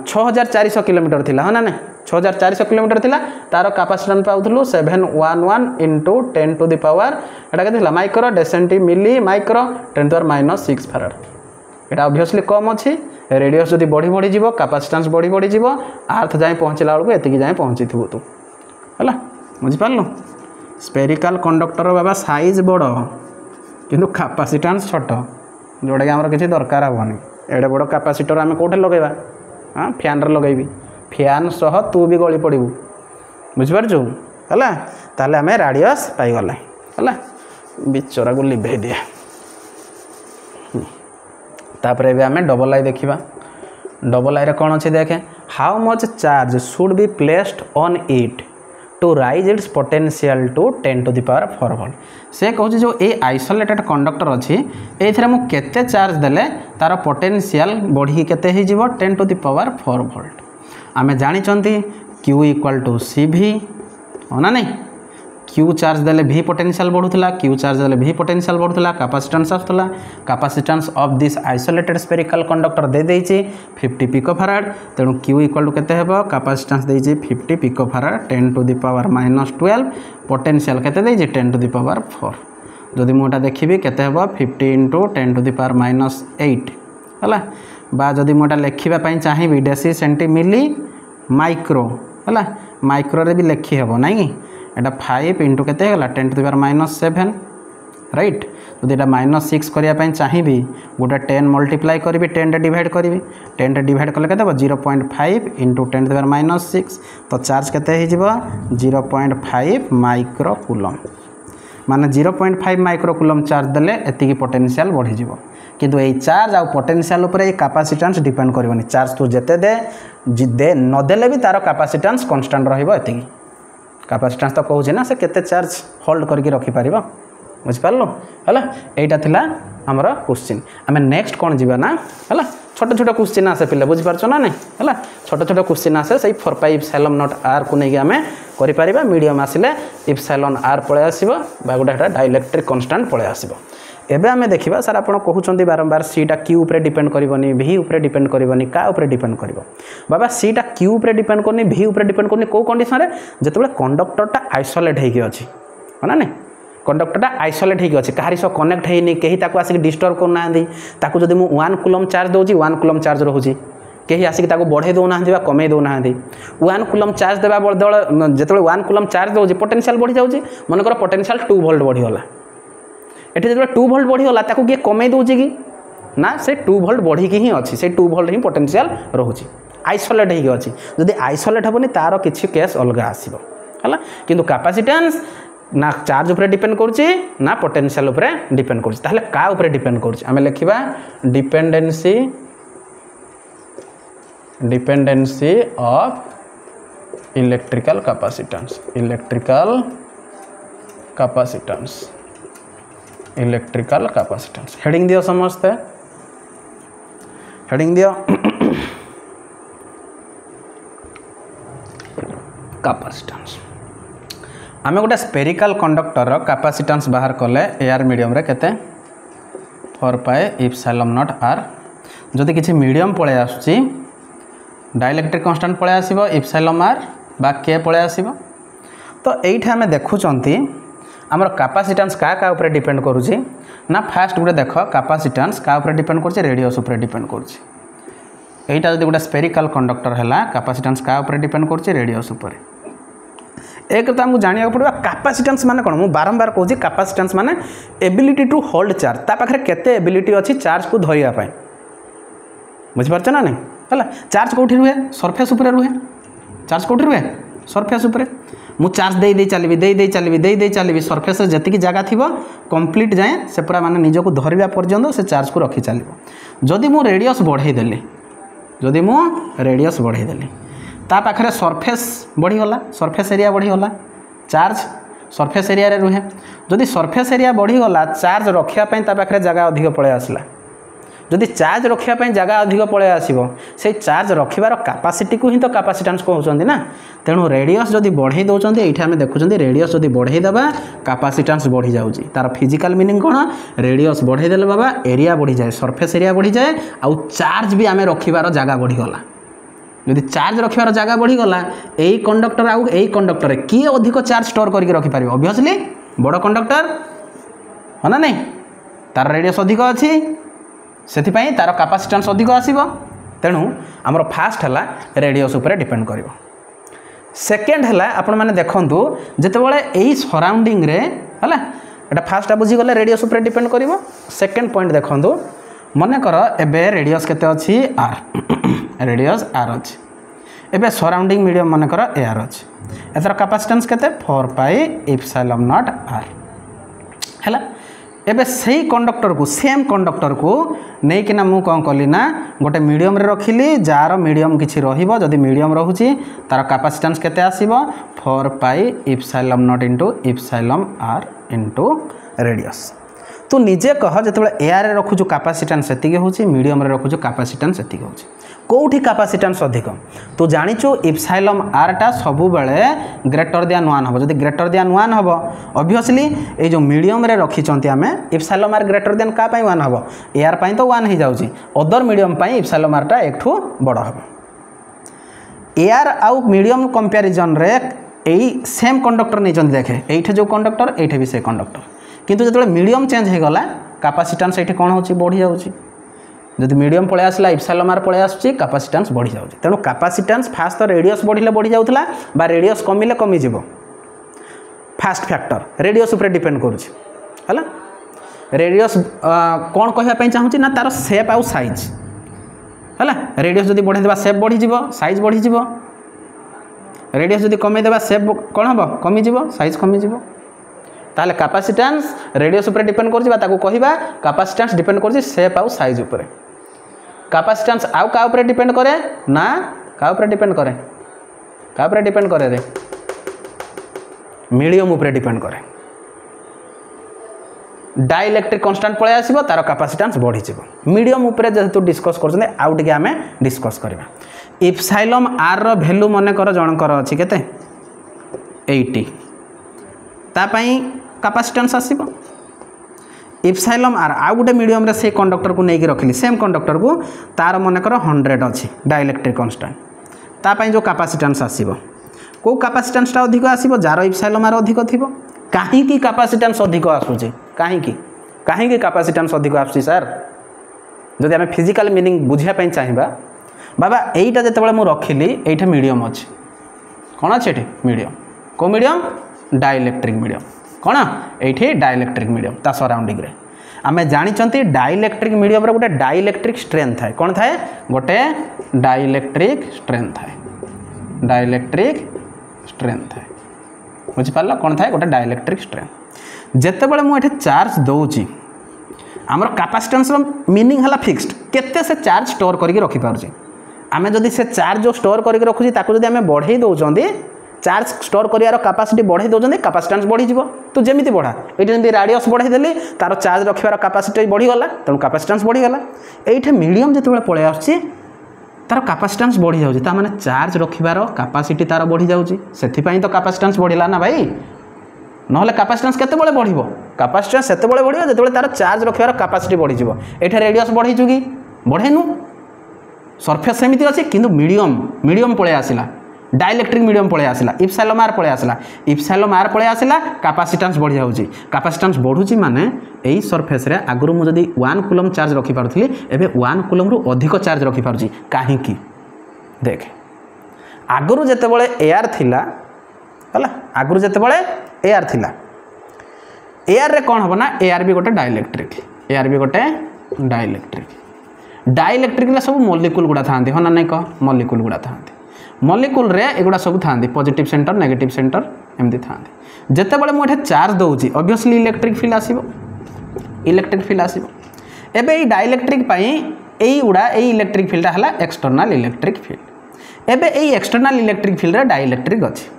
6400 किलोमीटर थिला है ना नहीं 6400 किलोमीटर थिला तार कैपेसिटेंस पाउथलु 711 इंटू 10 टू द पावर एटा के थिला माइक्रो डेसेंटी milli micro 10 to the power -6 farad. एटा ऑब्वियसली कम अछि रेडियस जदी बढ़ी जीवो कैपेसिटेंस बढ़ी जीवो आर्थ जाय पहुंचला बेलको एतिकी जाय पहुंचिथिबो तू हला बुझि पारलो। स्पेरिकल कंडक्टर बाबा साइज बड़ किंतु कैपेसिटेंस छोट जोड़ा कि आमर किसी दरकार हेनी एडे बड़ कैपेसिटर आम कौटे लगेबा हाँ फैन लगेबी फैन सह तू भी गली पड़ू बुझिपारछु है ताले आम रेडियस पाईगले है बिचरा को लिभे दिए तापर ए आम डबल आई देखा डबल आई कौन अच्छे देखे how much charge should be placed on it to raise its potential to 10 to the power 4 volt से कहूँ जो ये आइसोलेटेड कंडक्टर अच्छी ये मुझे केते चार्ज देले तार पोटेंशियल बढ़ी केते हो 10 टू द पावर 4 वोल्ट आमे जानी क्यू इक्वल टू सी भी हो ना नहीं क्यू चार्ज देले भी पोटेंशियल बढ़ुला क्यू चार्ज देले भी पोटेंशियल बढ़ुला कैपेसिटेंस आसुला capacitance of this isolated spherical conductor दे देछि 50 पिकोफाराड तेणु क्यू इक्वल टू केते हेबो कैपेसिटेंस देछि 50 picofarad 10 to the power -12 potential केते देछि 10 टू द पावर 4 जदि मोटा देखिबी केते हेबो 50 * 10 टू द पावर -8 हला बा जदि मोटा लिखिबा पई चाहिबी डेसी सेंटीमिली माइक्रो हला माइक्रो रे भी लिखि हेबो नाही एटा 5 * केते होला 10 टू द पावर -7 राइट जदि एटा -6 करिया पई चाहिबी गोटा 10 मल्टीप्लाई करबी 10 रे डिवाइड करबी 10 रे डिवाइड कले केते 0.5 * 10 टू द पावर -6 तो चार्ज केते हे जिवो 0.5 माइक्रो कूलम माने 0.5 माइक्रो कूलम चार्ज देले एतिकी पोटेंशियल बढ़ी जिवो किंतु ए चार्ज आ पोटेंशियल ऊपर ए कैपेसिटेंस डिपेंड करबनी चार्ज तो जेते दे न देले भी तार कैपेसिटेंस कांस्टेंट रहइबो एतिकी कैपेसिटेंस तो कहूँ ना से केते चार्ज होल्ड करके रखी पारिबो बुझ पारलो हला एटा थिला हमर क्वेश्चन आमे नेक्स्ट कोन जीवा ना हला छोटे छोटे क्वेश्चन आसे पिले बुझ पारछो ना नहीं हला छोटे छोटे क्वेश्चन आसे सही 4 इप्सिलॉन नॉट आर को नेकी आमे करि पारिबा मीडियम आसिले इप्सिलॉन आर पळे आसीबो बा गोटा हेटा डाइलेक्ट्रिक कांस्टेंट पळे आसीबो एबे आमे देखिबा सर आपण कहउचंदी बारंबार सीटा क्यू ऊपर डिपेंड करबनी भी ऊपर डिपेंड करबनी का ऊपर डिपेंड करबो बाबा सीटा क्यू ऊपर डिपेंड करनी भी ऊपर डिपेंड करनी को कंडीशन रे जेतबे कंडक्टरटा आइसोलेट हेकी अछि हना ने कंडक्टरटा आइसोलेट हेकी अछि कहारी सो कनेक्ट हेनी केही ताको आसी डिस्टर्ब करना दी ताको जदी मु 1 कूलम चार्ज दोजी 1 कूलम चार्ज रहउची केही आसी ताको बढ़े दो ना बा कमे दो ना 1 कूलम चार्ज देबा बदल जेतबे 1 कूलम चार्ज दोजी पोटेंशियल बढ़ी जाउची मन कर पोटेंशियल 2 वोल्ट बढ़ी होला एठी जेतबे 2 वोल्ट बढ़ी होला ताको के कमे दोची की ना से 2 वोल्ट बढ़ी की ही अछि से 2 वोल्ट ही पोटेंशियल रहउची आइसोलेट हेकी अछि जदी आइसोलेट हबनी तारो किछि केस अलगा आसीबो हला किंतु कैपेसिटेंस ना चार्ज ऊपर डिपेंड करछि ना पोटेंशियल ऊपर डिपेंड करछि ताहले का ऊपर डिपेंड करछि आमे लिखिबा dependency of electrical capacitance heading दियो समझते हेडिंग दियो कैपेसिटेंस आमे गोटे स्पेरिकल कंडक्टर कैपेसिटेंस बाहर कले एआर मीडियम रे केते 4 पाए इप्सिलॉन नॉट आर जदि किछि मीडियम पळे आसुची डाइलेक्ट्रिक कांस्टेंट पळे आसीबो इप्सिलॉन आर बा के पळे आसीबो तो एइठे आमे देखुचंती हमर कैपेसिटेंस का ऊपर डिपेंड करूची ना फास्ट गोटे देख कैपेसिटेंस का ऊपर डिपेंड करछि रेडियस ऊपर डिपेंड करछि एइटा जदि गोटे स्पेरिकल कंडक्टर हैला कैपेसिटेंस का ऊपर डिपेंड करछि रेडियस ऊपर एक तो हमको जानिया पड़ो कैपेसिटेंस माने कोन मु बारंबार कहूँ कैपेसिटेंस माने एबिलिटी टू होल्ड चार्ज ता पाखरे केते एबिलिटी अछि चार्ज को धरिया पाए बुझ पारछ ना नहीं हला चार्ज कोठी रुहे सरफेस ऊपर रुहे चार्ज कोठी रुहे सरफेस ऊपर मु चार्ज दे चलबी सरफेस जति की जगह थिबो कंप्लीट जाए से पूरा माने निज को धरिबा पर्यंत से चार्ज को रखि चलिबो जदि मु रेडियस बढ़ाई देली ता पाखरे सरफेस बढ़ी गला सरफेस एरिया बढ़ी गला चार्ज सरफेस एरिया रे रुहे जदि सरफेस एरिया बढ़ी गला चार्ज रखिया पई ता पाखरे जगह अधिक पळे आसला जदि चार्ज रखिया पई जगह अधिक पळे आसीबो से चार्ज रखिबार कैपेसिटी को ही तो कैपेसिटेंस कहउचंदी ना तेणु रेडियस जदि बढ़ाई दउचंदी एठी हमें देखुचंदी रेडियस जदि बढ़ाई देबा कैपेसिटेंस बढ़ी जाउची तार फिजिकल मीनिंग कोन रेडियस बढ़ाई देले बाबा एरिया बढ़ी जाए सरफेस एरिया बढ़ी जाए आ चार्ज भी हमें रखिबार जगह बढ़ी गला यदि चार्ज रखिबार जगह बढ़ी गला एई कंडक्टर आउ एई कंडक्टर की अधिक चार्ज स्टोर करके रखि पारिबो ऑब्वियसली बड़ कंडक्टर हना नहीं तार रेडियस अधिक अछि सेथि पई तार कैपेसिटेंस अधिक आसीबो तेणु हमर फास्ट हला रेडियस ऊपर डिपेंड करिवो सेकंड हला आपण माने देखंतु जेतेबेले एई सराउंडिंग रे हला एटा फास्ट बुझी गले रेडियस ऊपर डिपेंड करिवो सेकंड पॉइंट देखंतु मने कर एबे रेडियस केते अछि आर रेडियस आर अछि एबे सराउंडिंग मीडियम मन कर एआर अछि एतर कैपेसिटेंस केते 4 पाई इप्सिलॉन नॉट आर हैला एबे सही कंडक्टर को सेम कंडक्टर को नहीं कि ना मु कौन कली ना गोटे मीडियम रे रखिली जार मीडियम किछि रहिबो जदि मीडियम रहुची तार कैपेसिटेंस केते आसीबो 4 pi epsilon naught into epsilon r into radius तो निजे कह जेतेबेले एआर रे रखुछु कैपेसिटेंस सेतिके होची मीडियम रे रखुछु कैपेसिटेंस सेतिके होची कौटी कैपेसिटेंस अधिक तू जानिचु इप्सिलम आर टा सब बेले ग्रेटर देन 1 हम जदि ग्रेटर देन 1 हम ऑब्वियसली ए जो मीडियम रे रखिचंती आमे इप्सिलम आर ग्रेटर देन का पई 1 हम एआर पई तो 1 ही जाउची अदर मीडियम पई इप्सिलम आर टा एकठू बड़ हम एआर आउ मीडियम कंपैरिजन रे एई सेम कंडक्टर नहीं चंदी देखे एठे जो कंडक्टर एठे भी से कंडक्टर किंतु जतले मीडियम चेंज हे गला कैपेसिटेंस एठे कोन होची बढ़ी जाउची जदि मीडियम पळे आसला इप्सिलम आर पळे आसुची कैपेसिटेंस बढ़ी जाउची तेनु कैपेसिटेंस फास्ट तो रेडियस बढ़िले बढ़ी जाउतला बा रेडियस कमिले कमी जिवो फास्ट फैक्टर रेडियस ऊपर डिपेंड करूची हला रेडियस कोन कहिया पई चाहूची ना तार शेप आउ साइज हला रेडियस जदि बढ़े देबा शेप बढ़ी जिवो साइज बढ़ी जिवो रेडियस जदि कमे देबा शेप कोन हबो कमी जिवो साइज कमी जिवो ताले कैपेसिटेंस रेडियस ऊपर डिपेंड करछि बा ताको कहिबा कैपेसिटेंस डिपेंड करछि शेप आउ साइज ऊपर कैपेसिटेंस आउ का ऊपर डिपेंड करे ना का ऊपर डिपेंड करे का ऊपर डिपेंड करे रे मीडियम ऊपर डिपेंड करे डाइलेक्ट्रिक कांस्टेंट पळे आसीबो तार कैपेसिटेंस बढ़ी जिवो मीडियम ऊपर जेतु डिस्कस करछने आउ टिके हमें डिस्कस करबा इप्सिलम आर रो वैल्यू मने कर जनकर अछि केते 80 ता पई कैपेसिटेंस आसीबो इप्सिलम आर आउ गुटे मीडियम रे से कंडक्टर को नेकी रखली सेम कंडक्टर को तार मने कर 100 अछि डाइलेक्ट्रिक कांस्टेंट ता पई जो कैपेसिटेंस आसीबो को कैपेसिटेंस ता अधिक आसीबो जार इप्सिलम आर अधिक थिबो काहे की कैपेसिटेंस अधिक आसुची काहे की कैपेसिटेंस अधिक आसुची सर जदि हम फिजिकल मीनिंग बुझिया पई चाहिबा बाबा एटा जेतेबेले मु रखिली एटा मीडियम अछि कोन अछि एठी मीडियम को मीडियम डाइलेक्ट्रिक मीडियम कोन एठी डाइलेक्ट्रिक मीडियम ता सराउंडिंग रे आमे जानि चंती डाइलेक्ट्रिक मीडियम रे गोटे डाइलेक्ट्रिक स्ट्रेंथ थाए कोन थाए गोटे डाइलेक्ट्रिक स्ट्रेंथ थाए डाइलेक्ट्रिक स्ट्रेंथ थाए बुझि पारला कोन थाए गोटे डाइलेक्ट्रिक स्ट्रेंथ जेतेबेले मु एठी चार्ज दउची हमर कैपेसिटेंस रो मीनिंग हला फिक्स्ड केते से चार्ज स्टोर करके रखि पारछि आमे जदि से चार्ज जो स्टोर करके रखुची ताको जदि आमे बढ़ाई दउचंदी चार्ज स्टोर करियार कैपेसिटी बढ़ाई दउचंदी कैपेसिटेंस बढ़ी जिवो तो जेमिति बढ़ा एठी जदि रेडियस बढ़ाई देली तार चार्ज रखिबार कैपेसिटी बढ़ी गला त कैपेसिटेंस बढ़ी गला एठी मीडियम जेतेबेले पळे आछी तार कैपेसिटेंस बढ़ी जाउची ता माने चार्ज रखिबार कैपेसिटी तार बढ़ी जाउची सेथि पई तो कैपेसिटेंस बढ़िला ना भाई नहले कैपेसिटेंस केते बळे बढ़िबो कैपेसिटेंस सेते बळे बढ़िबो जेतेबेले तार चार्ज रखिबार कैपेसिटी बढ़ी जिवो एठी रेडियस बढ़ी जुगी बढ़ेनु सरफेस सेमिति अछि किंतु मीडियम पळे आसिला डाइलेक्ट्रिक मीडियम पळे आसिला इप्सिलम आर पळे आसिला कैपेसिटेंस बढ़ी जाउची कैपेसिटेंस बढ़ुची माने एई सरफेस रे आगरु मु जदी 1 कूलम चार्ज रखि पारथली एबे 1 कूलम रु अधिक चार्ज रखि पारची काहे की देख आगरु जेतेबेले एआर थिला हला आगरु जेतेबेले एआर थिला एआर रे कोन हबो ना एआर भी गोटे डाइलेक्ट्रिक रे सब मॉलिक्यूल गुडा थांती होना नै क मॉलिक्यूल गुडा थांती मॉलिक्यूल रे एगुडा सब थांती पॉजिटिव सेंटर नेगेटिव सेंटर एमती थांती जेतेबेले मु एठे चार्ज दउची ऑब्वियसली इलेक्ट्रिक फील्ड आसीबो एबे ई डाइलेक्ट्रिक पई एई उडा एई इलेक्ट्रिक फील्ड हला एक्सटर्नल इलेक्ट्रिक फील्ड एबे एई एक्सटर्नल इलेक्ट्रिक फील्ड रे डाइलेक्ट्रिक अछि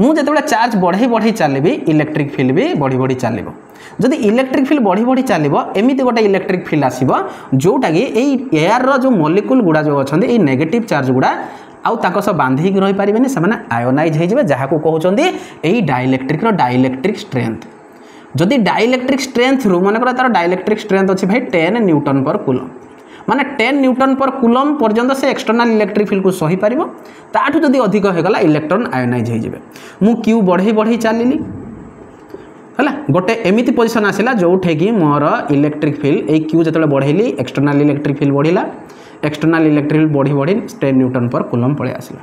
मु जेतेबेले चार्ज बढ़ई चलेबी इलेक्ट्रिक फील्ड भी बढ़ी चलिबो जदि इलेक्ट्रिक फील्ड बढ़ी चलिबो एमिति गोटे इलेक्ट्रिक फील्ड आसीबो जोटा कि एई एयर रो जो मॉलिक्यूल गुडा जो अछंदी एई नेगेटिव चार्ज गुडा आउ ताको सब बांधी रही पारिबेनी सेमाने आयोनाइज हो जहाँ को कहउचंदी एई डाइलेक्ट्रिक रो डाइलेक्ट्रिक स्ट्रेंथ जदि डाइलेक्ट्रिक स्ट्रेंथ रु माने तार डाइलेक्ट्रिक स्ट्रेंथ अछि भाई 10 न्यूटन पर कूलम माने 10 न्यूटन पर कूलम पर्यंत से एक्सटर्नल इलेक्ट्रिक फील्ड को सही पारिबो ताठु जदि अधिक हो गला इलेक्ट्रॉन आयोनाइज हो जिवे मु क्यू बढ़ई चलिली हला गोटे एमिति पोजीशन आसिला जोठे कि मोर इलेक्ट्रिक फील्ड ए क्यू जतले बढ़ेली एक्सटर्नल इलेक्ट्रिक फील्ड बढ़िला एक्सटर्नल इलेक्ट्रिक फील्ड बढ़ी 10 न्यूटन पर कूलम पळे आसिला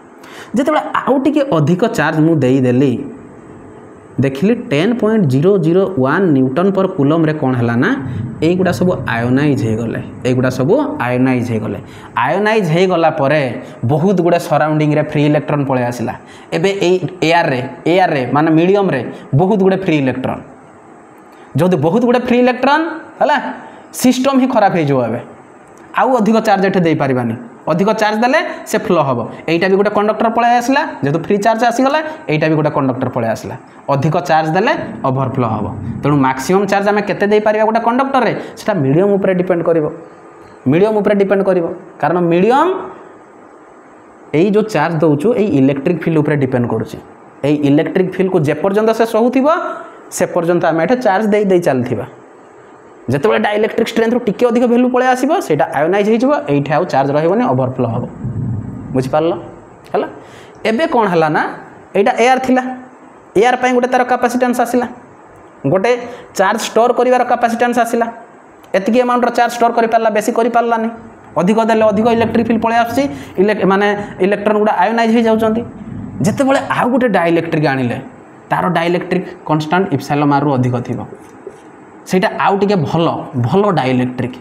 जेतबे आउ टिके अधिक चार्ज मु देई देली देखिली 10.001 न्यूटन पर कूलम रे कोन हला ना एगुडा सब आयोनाइज हे गले आयोनाइज हे गला परे बहुत गुडा सराउंडिंग रे फ्री इलेक्ट्रॉन पळे आसिला एबे एआर रे माने मीडियम रे बहुत गुडे फ्री इलेक्ट्रॉन जदि बहुत गुडे फ्री इलेक्ट्रॉन हला सिस्टम ही खराब हे जो एबे आउ अधिक चार्ज एठे दे पारिबानी अधिक चार्ज देले से फ्लो हबो एटा भी गोटे कंडक्टर पळे आसला जेतु फ्री चार्ज आसी गला एटा भी गोटे कंडक्टर पळे आसला अधिक चार्ज देले ओवरफ्लो हबो तेणु मैक्सिमम चार्ज आमे केते दे पारिबा गोटे कंडक्टर रे सेटा मीडियम ऊपर डिपेंड करिवो कारण मीडियम यही जो चार्ज दौचु ये इलेक्ट्रिक फील्ड उपर डिपेंड करुच्ची इलेक्ट्रिक फील्ड को जेपर्यंत से सहूब से पर्यंत आम ये चार्ज दे चलता जिते डाइलेक्ट्रिक स्ट्रेंथ टिके अधिक भैल्यू पलि आसो से आयोनाइज होइठे आउ चार्ज रही ओवरफ्लो हम बुझिपार है एबे कौन है ना यहाँ एयर थिला एयर पर गोटे तार कैपेसिटेंस आसला गोटे चार्ज स्टोर कर कैपेसिटेंस आसला एतिकी अमाउंट चार्ज स्टोर कर पारला बेसी कर पारलानी अधिक देले अधिक इलेक्ट्रिक फील्ड पलि आसी माने इलेक्ट्रॉन गुड़ा आयोनाइज हो जाउछंती जेते बेले आउ गोटे डाइलेक्ट्रिक आनिले तार डाइलेक्ट्रिक कांस्टेंट इप्सिलॉन आर रु अधिक थिबो सेटा आउ टिके भल भल डाइलेक्ट्रिक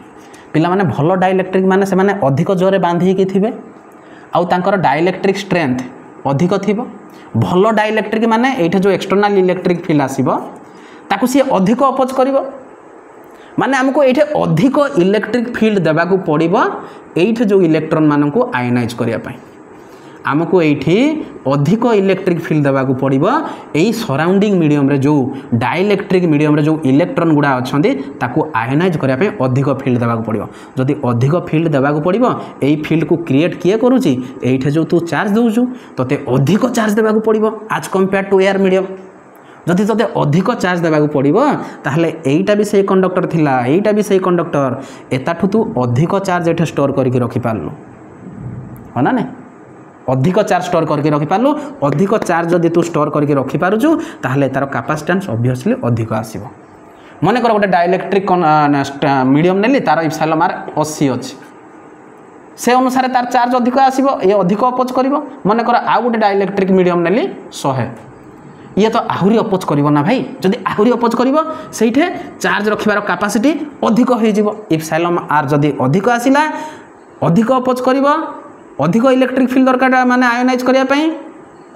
पिला माने भल डाइलेक्ट्रिक माने से माने अधिक जोरे बांधी के थिबे आउ तांकर डाइलेक्ट्रिक स्ट्रेंथ अधिक थिबो भल डाइलेक्ट्रिक माने एठे जो एक्सटर्नल इलेक्ट्रिक फील्ड आसीबो ताकू सी अधिक अपोज करिवो माने हमको ये अधिक इलेक्ट्रिक फील्ड देवाक पड़ो ये जो इलेक्ट्रॉन मानक आयोनाइज करने आमको ये अधिक इलेक्ट्रिक फील्ड देवाक पड़ो यही सराउंडिंग मीडियम रे जो डाइलेक्ट्रिक मीडियम रे जो इलेक्ट्रॉन गुड़ा अच्छा ताकू आयोनाइज करने अधिक फील्ड देवाक पड़ो जदि अधिक फील्ड देवाक पड़ो यही फील्ड को क्रिएट किए करुच्ची ये जो तू चार्ज दौचु तोते अधिक चार्ज देवाक पड़ो आज कंपेयर टू एयर मीडियम जदि तोते अधिक चार्ज देवाक पड़ो ताहले एईटा भी से कंडक्टर थिला एईटा भी से कंडक्टर एताठू तू अधिक चार्ज एठे स्टोर करके रखि पारलु हो ना नहीं अधिक चार्ज स्टोर करके रखि पारलु अधिक चार्ज जदि तू स्टोर करके रखि पारुछु ताहले तार कैपेसिटेंस ऑब्वियसली अधिक आसीबो मन कर गोटे डाइलेक्ट्रिक मीडियम नेली तार इप्सिलॉन आर 80 अछि से अनुसार तार चार्ज अधिक आसीबो ये अधिक अपोज करिवो मन कर आ गोटे डाइलेक्ट्रिक मीडियम नेली 100 ये तो आहरी अपोज करिवो ना भाई जदि आहरी अपोज करिवो सेठे चार्ज रखिबार कैपेसिटी अधिक हो जिवो इप्सिलॉन आर जदि अधिक आसिला अधिक अपोज करिवो अधिक इलेक्ट्रिक फील्ड दरकार माने आयोनाइज करिया पई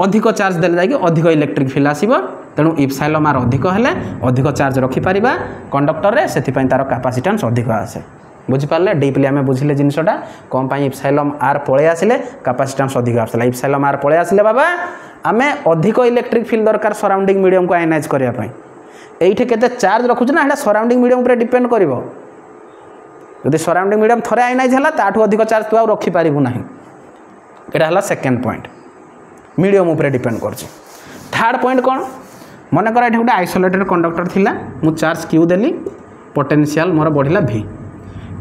अधिक चार्ज देले जाके अधिक इलेक्ट्रिक फील्ड आसीबो तेणु इप्सिलॉन आर अधिक हेले अधिक चार्ज रखि पारिबा कंडक्टर रे सेति पई तार कैपेसिटेंस अधिक आसे बुझी पारले डीपली आमे बुझिले जिनिसटा कोन पई इप्सिलॉन आर पळे आसिले कैपेसिटेंस अधिक आसला इप्सिलॉन आर पळे आसिले बाबा आमे अधिक इलेक्ट्रिक फील्ड दरकार सराउंडिंग मीडियम को आयोनाइज करिया पई एइठे केते चार्ज रखुछ ना एटा सराउंडिंग मीडियम ऊपर डिपेंड करिवो यदि सराउंडिंग मीडियम थरे आयोनाइज हला ताठू अधिक चार्ज तू आ रखि पारिबु नाही एटा हला सेकंड पॉइंट मीडियम ऊपर डिपेंड करछि थर्ड पॉइंट कोन मन कर एठे गोटे आइसोलेटेड कंडक्टर थिला मु चार्ज क्यू देली पोटेंशियल मोर बढ़िला v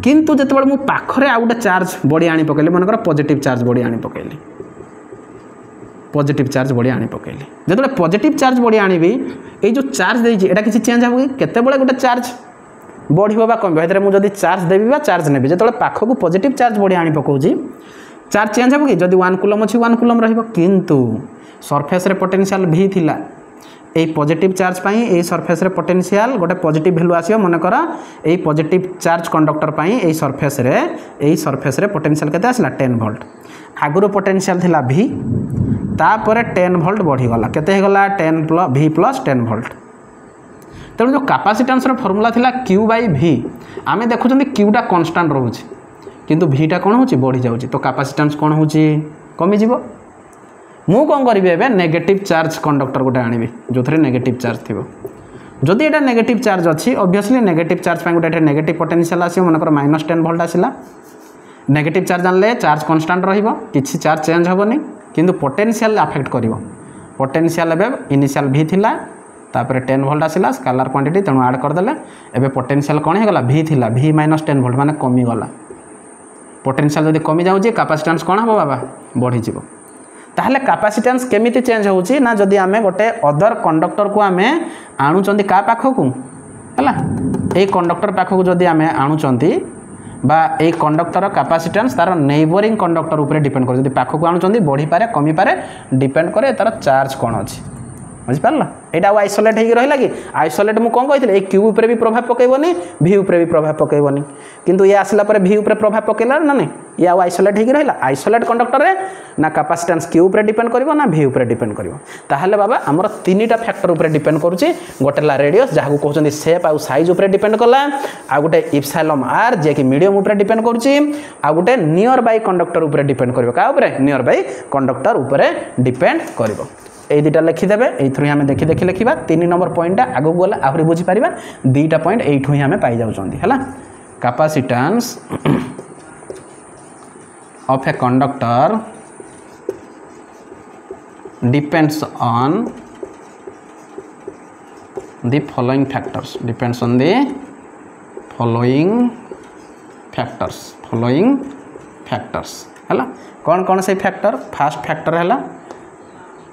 किंतु जेतेबेले मु पाखरे आ गोटे चार्ज बडी आनी पकेली मन कर पॉजिटिव चार्ज बडी आनी पकेली पॉजिटिव चार्ज बडी आनी पकेली जेतेबेले पॉजिटिव चार्ज बडी आनीबी ए जो चार्ज देछि एटा किछि चेंज होबो कि केतेबेले गोटे चार्ज बढ़िबो बा कम हेतरे मु जदी चार्ज देबी बा चार्ज नेबी जेतेबेले पाखकु पॉजिटिव चार्ज बडी आनी पकोउची चार्ज चेंज होबो कि जदी 1 कूलम अछि 1 कूलम रहिबो किंतु सरफेस रे पोटेंशियल v थिला ए positive charge pi a surface रे पोटेंशियल गोटे पॉजिटिव वैल्यू आसीबो मन कर ए positive charge conductor pi a surface रे पोटेंशियल केते आसला 10 वोल्ट आगुरो पोटेंशियल थिला v तापर 10 वोल्ट बढ़ी गला केते हे गला 10 v प्लस 10 वोल्ट तेणु जो कैपेसिटेंस रो फार्मूला थिला q बाय v आमे देखुछंती q टा कांस्टेंट रहउची किंतु v टा कोन होची बढ़ी जाउची तो कैपेसिटेंस कोन होची कमी जिवो मु कौन करी ए नेगेटिव चार्ज कंडक्टर गोटे आनी जो थे नेगेटिव चार्ज थी जदि यहाँ नेगेटिव चार्ज अच्छी ऑब्वियसली नेगेटिव चार्ज गोटे नेगेटिव पोटेंशियल आसो मनकर -10 वोल्ट आसला नेगेटिव चार्ज आनले चार्ज कांस्टेंट रहिबो किछि चार्ज चेंज हेबोनी किंतु पोटेंशियल अफेक्ट करिवो पोटेंशियल एबे इनिशियल v थिला तापर 10 वोल्ट आसला स्केलर क्वांटिटी तेणु ऐड कर देले एबे पोटेंशियल कोन हे गला v थिला v -10 वोल्ट माने कमी गला पोटेंशियल जदि कमी जाउची कैपेसिटेंस कोन हबो बाबा बढ़ी जिवो ताहले कैपेसिटेंस केमिति चेंज होउची ना जदि आमे गोटे अदर कंडक्टर को आमे आणुचंदी का पाखकु हला ए कंडक्टर पाखकु जदि आमे आणुचंदी बा ए कंडक्टर कैपेसिटेंस तार नेबरिंग कंडक्टर ऊपर डिपेंड करे जदि पाखकु आणुचंदी बढ़ी पारे कमी पारे डिपेंड करे तार चार्ज कोन अछि बुझि पारला एटा आइसोलेट हेगी रहिला कि आइसोलेट मु कोन कहितले ए क्यू ऊपर भी प्रभाव पकेबोनी v ऊपर भी प्रभाव पकेबोनी किंतु ये आसला पर v ऊपर प्रभाव पकेला ना नहीं ये आइसोलेट हेगी रहिला आइसोलेट कंडक्टर रे ना कैपेसिटेंस क्यू ऊपर डिपेंड करिवो ना v ऊपर डिपेंड करिवो ताहले बाबा हमर तीनटा फैक्टर ऊपर डिपेंड करूची गोटेला रेडियस जाहु कहउचंदी शेप आ साइज ऊपर डिपेंड कला आ गोटे इप्सिलॉन r जे कि मीडियम ऊपर डिपेंड करूची आ गोटे नियर बाय कंडक्टर ऊपर डिपेंड करिवो का ऊपर नियर बाय कंडक्टर ऊपर डिपेंड करिवो ए दुटा लिखिदेवे ये आम देखी देखी लिखा 3 नंबर पॉइंटा आगू गले आहरी बुझीपर 2टा पॉइंट यू ही आम पाई जाउछंदी है capacitance of a conductor depends on the following factors, depends on the following factors है कौन कौन से फैक्टर फास्ट फैक्टर है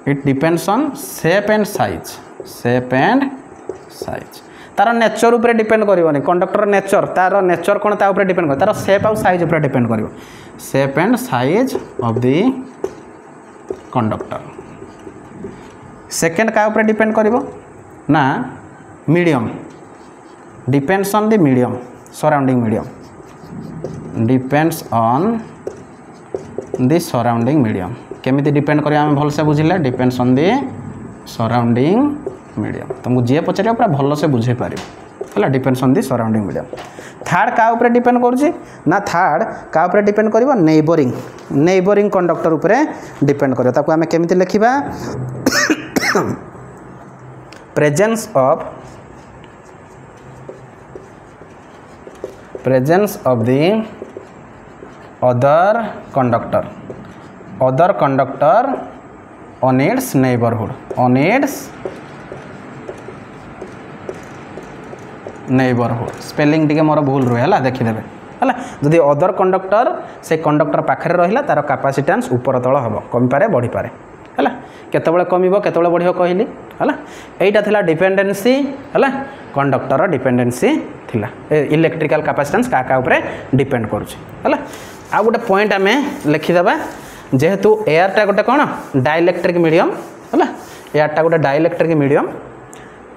it depends on shape and size तार नेचर उपर डिपेंड करनी कंडक्टर नेचर तार नेचर कौन ता उपर डिपेंड कर तार शेप आउ साइज उपर डिपेंड कर shape and size of the conductor second क्या उपर डिपेंड कर ना medium depends on the medium surrounding medium depends on the surrounding medium केमी डिपेंड कर भल से बुझे depends on the surrounding medium तुमको जी पचार पूरा भल से बुझे पार है depends on the surrounding medium third क्या उपर डिपेंड करुच्ची ना थर्ड क्या उपर डिपेंड कर नेबरिंग कंडक्टर उपर डिपेंड कर आम केमी लिखा presence of the other conductor on its neighborhood spelling टी मोर भूल रुहे है देखीदे है जदि अदर कंडक्टर से कंडक्टर पाखे रहा तार कैपेसिटेंस ऊपर तल हम कमी पारे बढ़ी पारे है केतबेले कमिबो केतबेले बढ़ियो कहली है एटा थिला डिपेंडेंसी है कंडक्टर डिपेंडेंसी थिला इलेक्ट्रिकल कैपेसिटेंस का ऊपर डिपेंड करुच्ची है आ गोटे पॉइंट आम लिखिदेबा जेहेतु एयरटा गोटे कौन डाइलेक्ट्रिक मीडियम है एयरटा गोटे डाइलेक्ट्रिक मीडियम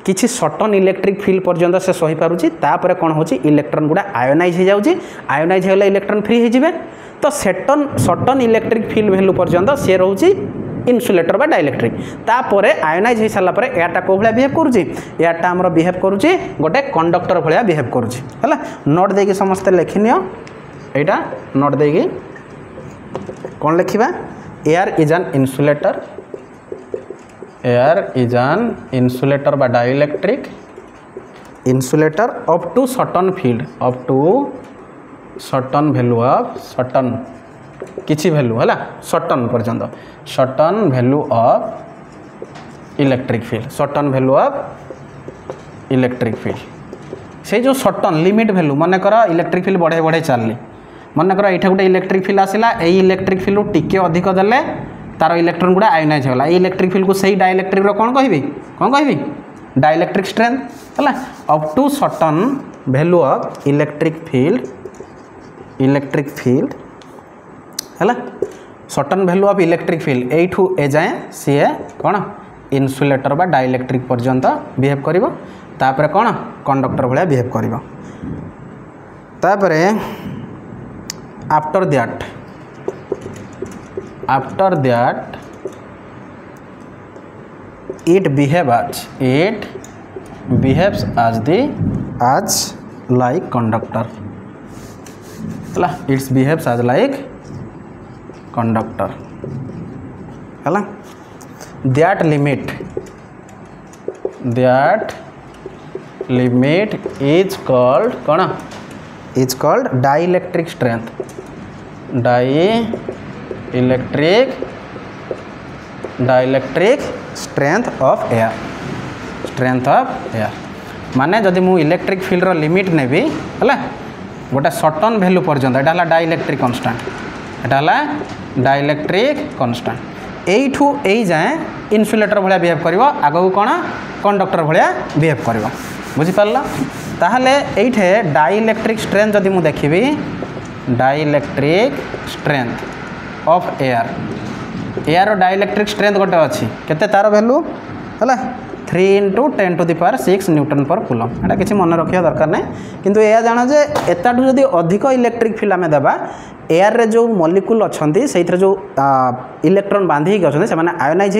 किसी सर्टन इलेक्ट्रिक फील्ड पर्यंत से सही पारुची तापर कौन हो इलेक्ट्रॉन गुड़ा आयोनाइज हो जाऊँगी आयोनाइज होगा इलेक्ट्रॉन फ्री हो तो सर्टन इलेक्ट्रिक फील्ड वैल्यू पर्यंत सी रोचे इन्सुलेटर बा डाइलेक्ट्रिक तापर आयोनाइज हो सारापर एयरटा कौ भाया बिहेव करुच्ची एयरटा आमर बिहेव करुच्ची गोटे कंडक्टर भाया बिहेव करुच्ची है नोट देकी समस्ते लिखिनियो एटा नोट देकी कौन लिखा एयर इज एन इन्सुलेटर बा dielectric insulator up to certain field up to certain value of certain किसी वैल्यू है सर्टन पर्यंत certain value of electric field certain value of electric field से जो सर्टन लिमिट वैल्यू मन कर इलेक्ट्रिक फील्ड बढ़े बढ़े चलली मन कर ये गोटे इलेक्ट्रिक फील्ड आसला यही इलेक्ट्रिक फील्ड टिके अधिक देले तार इलेक्ट्रॉन गुड़ा आयोनाइज होगा इलेक्ट्रिक फील्ड को सही डाइलेक्ट्रिक कौन कहि डाइलेक्ट्रिक स्ट्रेंथ है up to certain value of electric field है certain value of electric field एठू ए जाए सी कौन इन्सुलेटर बा डाइलेक्ट्रिक पर्यंत बिहेव करिवो तापर कौन कंडक्टर भाया बिहेव करिवो तापर after that it behaves as like conductor है it behaves as like conductor है that limit is called कौन is called dielectric strength dielectric strength of air माने जदि मु इलेक्ट्रिक फील्ड रो लिमिट नेबी है गोटे सर्टन वैल्यू पर्यंत एटा डाइलेक्ट्रिक कन्स्टांट एठू ए जाए इन्सुलेटर भाया बिहेव कर आगू कौन कंडक्टर भाया बिहेव कर बुझीपार ताहले एठे डाइलेक्ट्रिक स्ट्रेंथ जदि मु देखी dielectric strength of air dielectric strength गोटे अच्छी केते तार वैल्यू है 3 × 10⁶ न्यूटन पर कूलम एटा किसी मन रखा दरकार नहीं किंतु यह जाना जे एताठू जदि अधिक इलेक्ट्रिक फील्ड आम देवा एयर रे जो मॉलिक्यूल अच्छी से जो इलेक्ट्रॉन बांधी अच्छा से आयोनाइज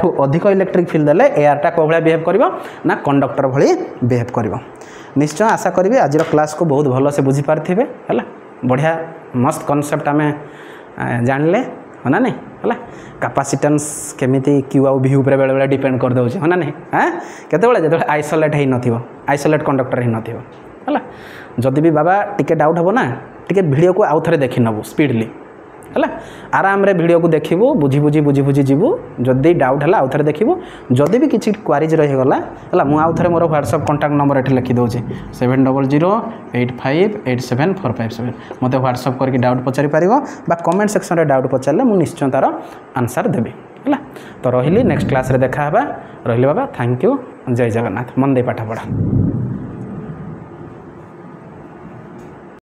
हो अधिक इलेक्ट्रिक फील्ड देले एयरटा कौ भाया बिहेव कर ना कंडक्टर भली बिहेव कर निश्चय आशा करी आज क्लास को बहुत भल से बुझी पारे है बढ़िया मस्त कॉन्सेप्ट आम जानले है ना नहीं है कैपेसिटेंस केमिति क्यू आउ भी बेले बेले डिपेंड कर दे है ना नहीं हाँ केतबेले जो आइसोलेट हो आइसोलेट कंडक्टर हो है जदि भी बाबा टिके डाउट हम ना टिके वीडियो को आउ थे देखी नबू स्पीडली है आराम रे वीडियो को देखिबू बुझी बुझी जीवु जदि डाउट है आउ थे देखिबू जदि भी किसी क्वारीज रहीगला है मुझे आउ थे मोर व्हाट्सएप कांटेक्ट नंबर ये लिखी दूसरी 70085457 मत व्हाट्सएप करके डाउट पचारि पार बा कमेंट सेक्शन में डाउट पचारे मुझे निश्चय तार आंसर देवी है तो रही नेक्स्ट क्लास रे देखा रही बाबा थैंक यू जय जगन्नाथ मन दे पाठ पढ़ा।